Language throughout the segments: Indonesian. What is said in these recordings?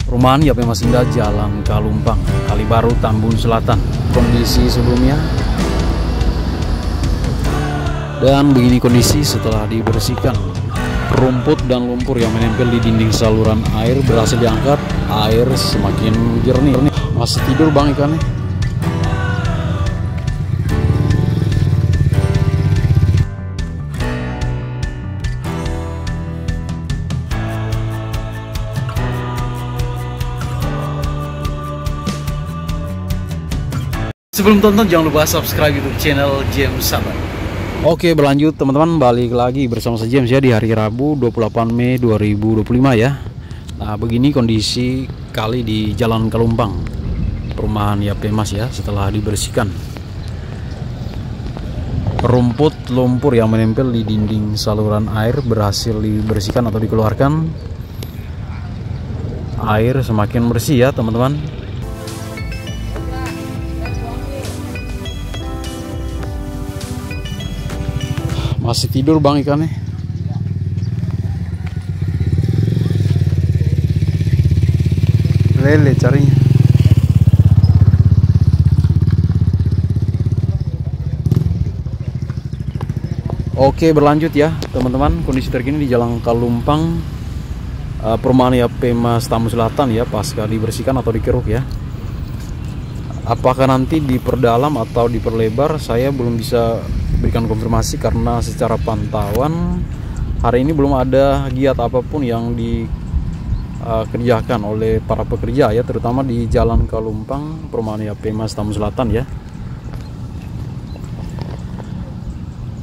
Perumahan YP Mas Indah, Jalan Kalumpang, Kalibaru, Tambun Selatan. Kondisi sebelumnya. Dan begini kondisi setelah dibersihkan. Rumput dan lumpur yang menempel di dinding saluran air berhasil diangkat. Air semakin jernih. Masih tidur bang ikannya. Sebelum tonton jangan lupa subscribe YouTube channel James Sabar. Oke, berlanjut teman-teman, balik lagi bersama saya James ya di hari Rabu 28 Mei 2025 ya. Nah, begini kondisi kali di Jalan Kalumpang, perumahan YP Mas ya, setelah dibersihkan. Rumput lumpur yang menempel di dinding saluran air berhasil dibersihkan atau dikeluarkan. Air semakin bersih ya teman-teman. Masih tidur bang ikannya. Lele carinya. Oke, berlanjut ya teman-teman, kondisi terkini di Jalan Kalumpang, perumahan YP Mas Tambun Selatan ya, pasca dibersihkan atau dikeruk ya. Apakah nanti diperdalam atau diperlebar, saya belum bisa berikan konfirmasi karena secara pantauan hari ini belum ada giat apapun yang dikerjakan oleh para pekerja ya, terutama di Jalan Kalumpang, perumahan YP Mas Tambun Selatan ya.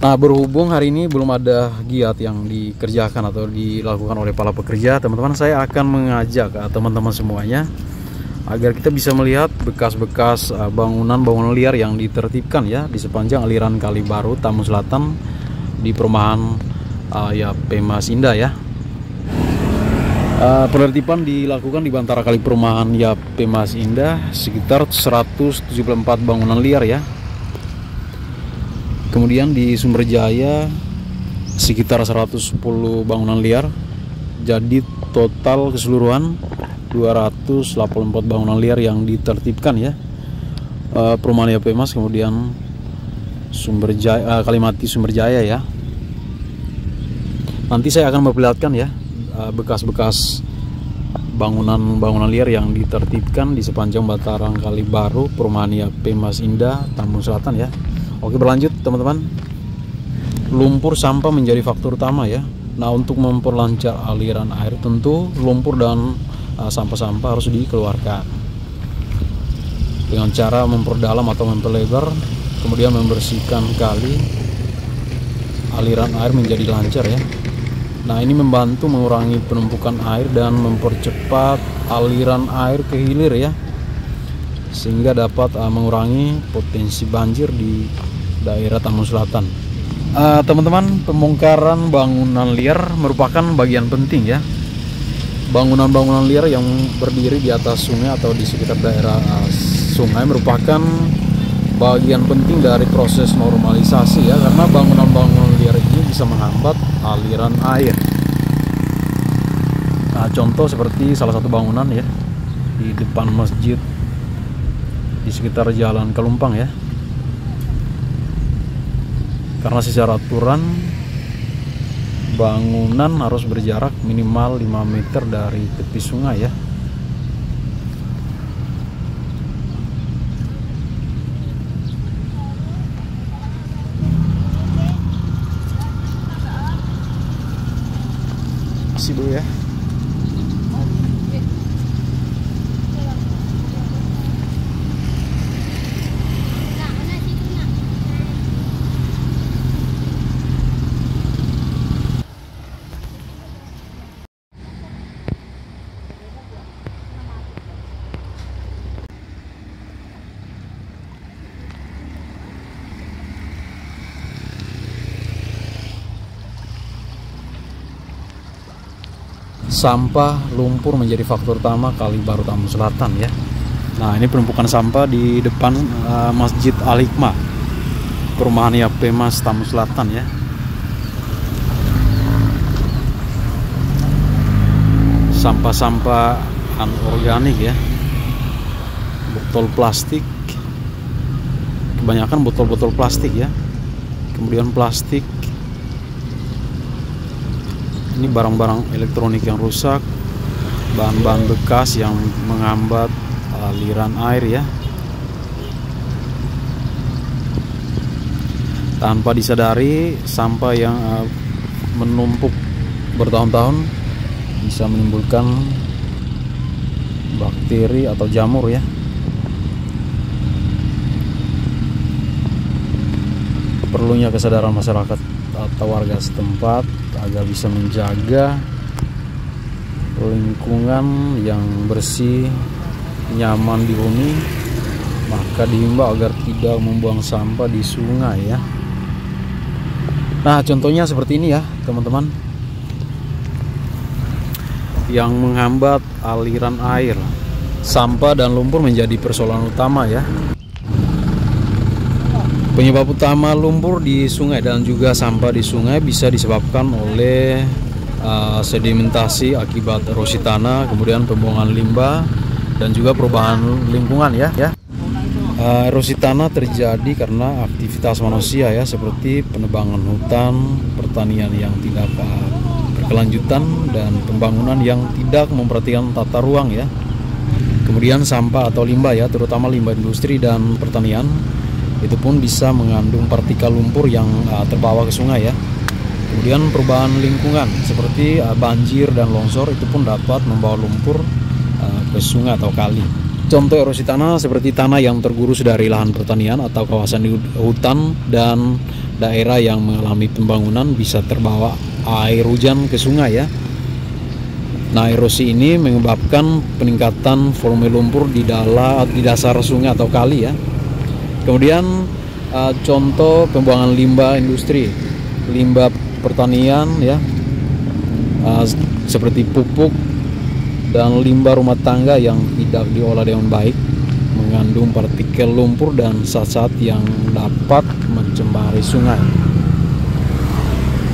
Nah, berhubung hari ini belum ada giat yang dikerjakan atau dilakukan oleh para pekerja, teman-teman, saya akan mengajak teman-teman semuanya agar kita bisa melihat bekas-bekas bangunan-bangunan liar yang ditertibkan ya di sepanjang aliran Kalibaru Tambun Selatan di perumahan YP Mas Indah ya. Penertiban dilakukan di antara kali perumahan YP Mas Indah sekitar 174 bangunan liar ya. Kemudian di Sumberjaya sekitar 110 bangunan liar. Jadi total keseluruhan 284 bangunan liar yang ditertibkan ya, perumahan YP Mas. Kemudian Sumberjaya, Kalimati Sumberjaya ya. Nanti saya akan memperlihatkan ya bekas-bekas bangunan liar yang ditertibkan di sepanjang bantaran Kalibaru, perumahan YP Mas Indah, Tambun Selatan ya. Oke, berlanjut teman-teman. Lumpur sampah menjadi faktor utama ya. Nah, untuk memperlancar aliran air tentu lumpur dan sampah-sampah harus dikeluarkan dengan cara memperdalam atau memperlebar, kemudian membersihkan kali, aliran air menjadi lancar ya. Nah, ini membantu mengurangi penumpukan air dan mempercepat aliran air ke hilir ya, sehingga dapat mengurangi potensi banjir di daerah Tambun Selatan. Teman-teman, pembongkaran bangunan liar merupakan bagian penting ya. Bangunan-bangunan liar yang berdiri di atas sungai atau di sekitar daerah sungai merupakan bagian penting dari proses normalisasi ya, karena bangunan-bangunan liar ini bisa menghambat aliran air. Nah, contoh seperti salah satu bangunan ya di depan masjid di sekitar Jalan Kalumpang ya. Karena secara aturan bangunan harus berjarak minimal 5 meter dari tepi sungai ya. Masih dulu ya. Sampah lumpur menjadi faktor utama Kalibaru Tambun Selatan ya. Nah, ini penumpukan sampah di depan Masjid Al-Hikmah, perumahan YP Mas Tambun Selatan ya. Sampah-sampah anorganik ya, botol plastik, kebanyakan botol-botol plastik ya, kemudian plastik. Ini barang-barang elektronik yang rusak, bahan-bahan bekas yang menghambat aliran air ya. Tanpa disadari, sampah yang menumpuk bertahun-tahun bisa menimbulkan bakteri atau jamur ya. Perlunya kesadaran masyarakat atau warga setempat agar bisa menjaga lingkungan yang bersih, nyaman dihuni, maka diimbau agar tidak membuang sampah di sungai ya. Nah, contohnya seperti ini ya, teman-teman, yang menghambat aliran air. Sampah dan lumpur menjadi persoalan utama ya. Penyebab utama lumpur di sungai dan juga sampah di sungai bisa disebabkan oleh sedimentasi akibat erosi tanah, kemudian pembuangan limbah, dan juga perubahan lingkungan ya. Erosi tanah terjadi karena aktivitas manusia ya, seperti penebangan hutan, pertanian yang tidak berkelanjutan, dan pembangunan yang tidak memperhatikan tata ruang ya. Kemudian sampah atau limbah ya, terutama limbah industri dan pertanian, itu pun bisa mengandung partikel lumpur yang terbawa ke sungai ya. Kemudian perubahan lingkungan seperti banjir dan longsor itu pun dapat membawa lumpur ke sungai atau kali. Contoh erosi tanah seperti tanah yang tergerus dari lahan pertanian atau kawasan hutan dan daerah yang mengalami pembangunan bisa terbawa air hujan ke sungai ya. Nah, erosi ini menyebabkan peningkatan volume lumpur di dasar sungai atau kali ya. Kemudian contoh pembuangan limbah industri, limbah pertanian ya, seperti pupuk dan limbah rumah tangga yang tidak diolah dengan baik mengandung partikel lumpur dan zat-zat yang dapat mencemari sungai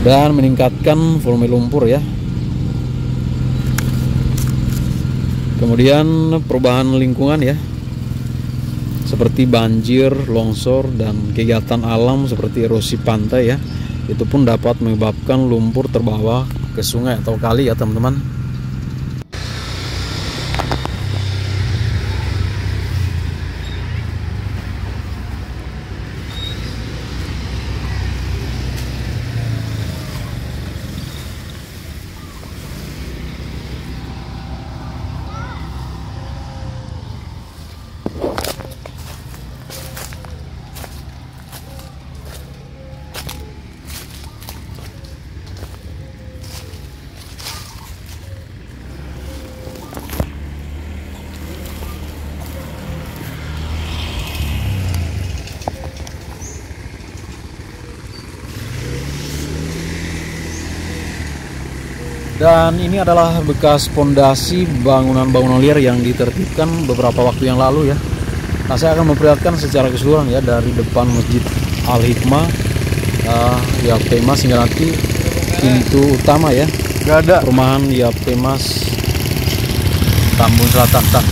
dan meningkatkan volume lumpur ya. Kemudian perubahan lingkungan ya, seperti banjir, longsor, dan kegiatan alam seperti erosi pantai ya, itu pun dapat menyebabkan lumpur terbawa ke sungai atau kali ya teman-teman. Dan ini adalah bekas pondasi bangunan-bangunan liar yang ditertibkan beberapa waktu yang lalu ya. Nah, saya akan memperlihatkan secara keseluruhan ya, dari depan Masjid Al-Hikmah ya Pemas hingga nanti pintu utama ya, perumahan ya Pemas Tambun Selatan.